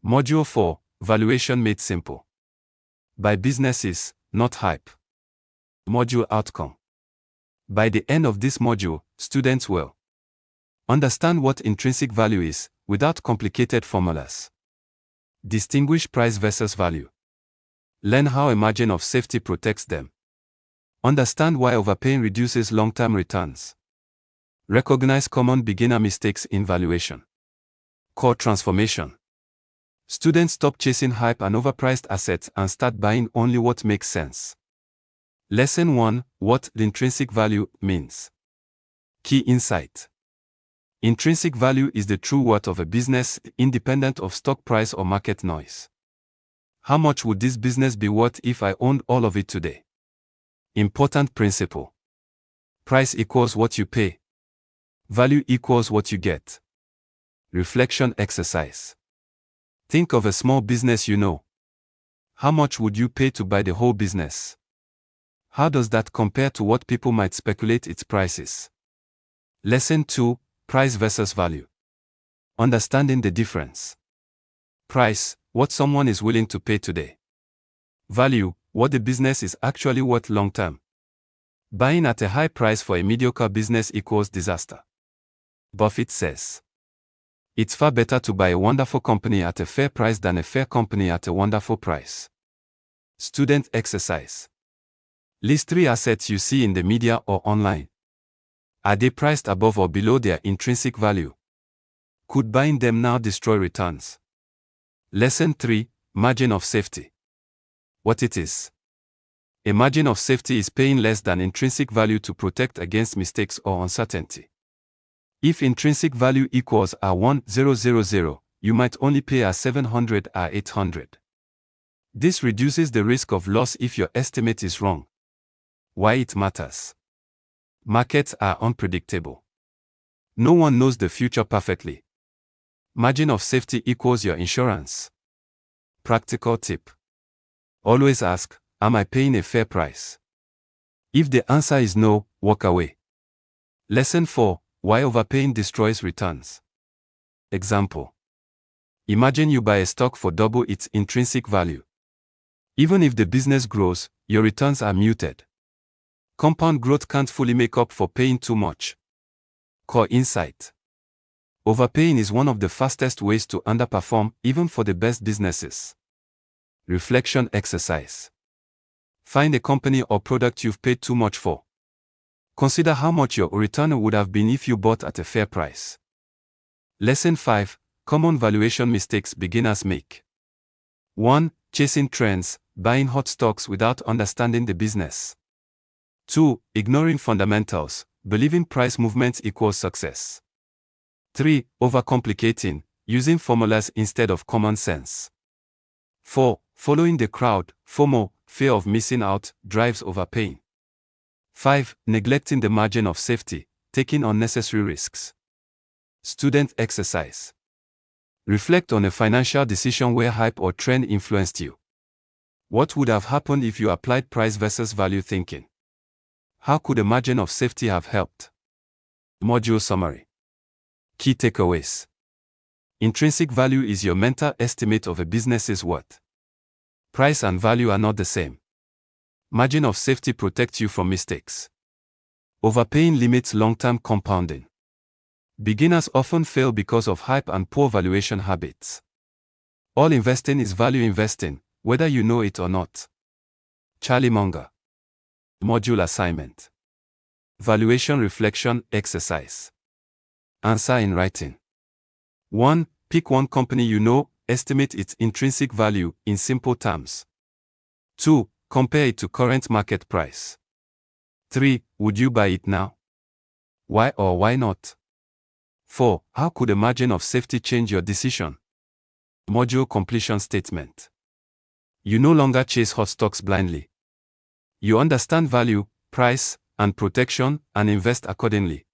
Module 4, Valuation Made Simple. By businesses, not hype. Module Outcome. By the end of this module, students will understand what intrinsic value is, without complicated formulas. Distinguish price versus value. Learn how a margin of safety protects them. Understand why overpaying reduces long-term returns. Recognize common beginner mistakes in valuation. Core transformation. Students stop chasing hype and overpriced assets and start buying only what makes sense. Lesson 1: What the intrinsic value means. Key insight. Intrinsic value is the true worth of a business, independent of stock price or market noise. How much would this business be worth if I owned all of it today? Important principle. Price equals what you pay. Value equals what you get. Reflection exercise. Think of a small business you know. How much would you pay to buy the whole business? How does that compare to what people might speculate its price is? Lesson 2: Price versus value. Understanding the difference. Price, what someone is willing to pay today. Value, what the business is actually worth long term. Buying at a high price for a mediocre business equals disaster. Buffett says, it's far better to buy a wonderful company at a fair price than a fair company at a wonderful price. Student exercise. List 3 assets you see in the media or online. Are they priced above or below their intrinsic value? Could buying them now destroy returns? Lesson 3: Margin of safety. What it is. A margin of safety is paying less than intrinsic value to protect against mistakes or uncertainty. If intrinsic value equals A1000, you might only pay A700 or 800. This reduces the risk of loss if your estimate is wrong. Why it matters. Markets are unpredictable. No one knows the future perfectly. Margin of safety equals your insurance. Practical tip. Always ask, am I paying a fair price? If the answer is no, walk away. Lesson 4: Why overpaying destroys returns. Example. Imagine you buy a stock for double its intrinsic value. Even if the business grows, your returns are muted. Compound growth can't fully make up for paying too much. Core insight. Overpaying is one of the fastest ways to underperform, even for the best businesses. Reflection exercise. Find a company or product you've paid too much for. Consider how much your return would have been if you bought at a fair price. Lesson 5: Common valuation mistakes beginners make. 1. Chasing trends, buying hot stocks without understanding the business. 2. Ignoring fundamentals, believing price movements equals success. 3. Overcomplicating, using formulas instead of common sense. 4. Following the crowd, FOMO, fear of missing out, drives overpaying. 5. Neglecting the margin of safety, taking unnecessary risks. Student exercise. Reflect on a financial decision where hype or trend influenced you. What would have happened if you applied price versus value thinking? How could a margin of safety have helped? Module summary. Key takeaways. Intrinsic value is your mental estimate of a business's worth. Price and value are not the same. Margin of safety protects you from mistakes. Overpaying limits long-term compounding. Beginners often fail because of hype and poor valuation habits. All investing is value investing, whether you know it or not. Munger. Module assignment. Valuation reflection exercise. Answer in writing. 1. Pick one company you know, estimate its intrinsic value in simple terms. 2. Compare it to current market price. 3. Would you buy it now? Why or why not? 4. How could a margin of safety change your decision? Module completion statement. You no longer chase hot stocks blindly. You understand value, price, and protection, and invest accordingly.